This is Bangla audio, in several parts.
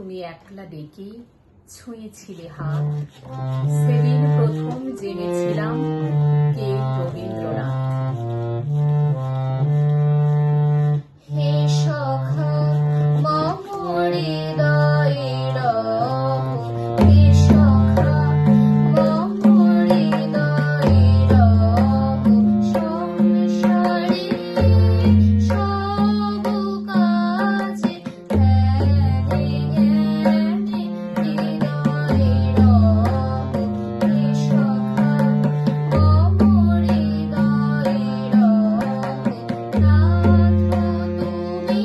তুমি একলা ডেকেই ছুঁয়েছিলে হাত, সেদিন প্রথম জেনেছিলাম কে রবীন্দ্রনাথ। হে সখা মম হৃদয়ের, হে সখা মম হৃদয়ের, সংসারে সব কাজে ধ্যানে জ্ঞানে হৃদয়ের, হে সখা মম হৃদয়ের, নাথ তুমি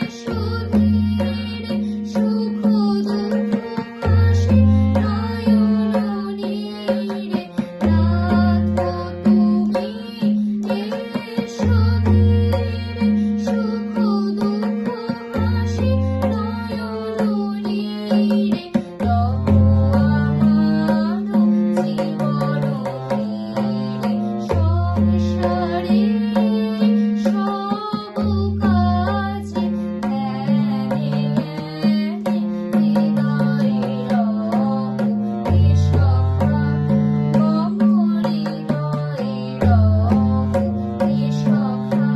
এসো ধীরে, সুখ দুঃখ হাসি নয়ন নীড়ে, নাথ তুমি এসো ধীরে, সুখ দুঃখ হাসি নয়ন নীড়ে, রহ আমার জীবন তীরে, সংসারে সব কাজে ধ্যানে জ্ঞানে হৃদয়ের, হে সখা মম হৃদয়ের, হে সখা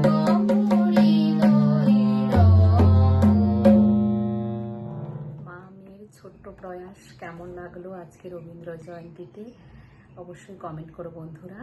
মম হৃদয়ের। মা মেয়ের ছোট্ট প্রয়াস কেমন লাগলো আজকে রবীন্দ্র জয়ন্তীতে অবশ্যই কমেন্ট করো বন্ধুরা।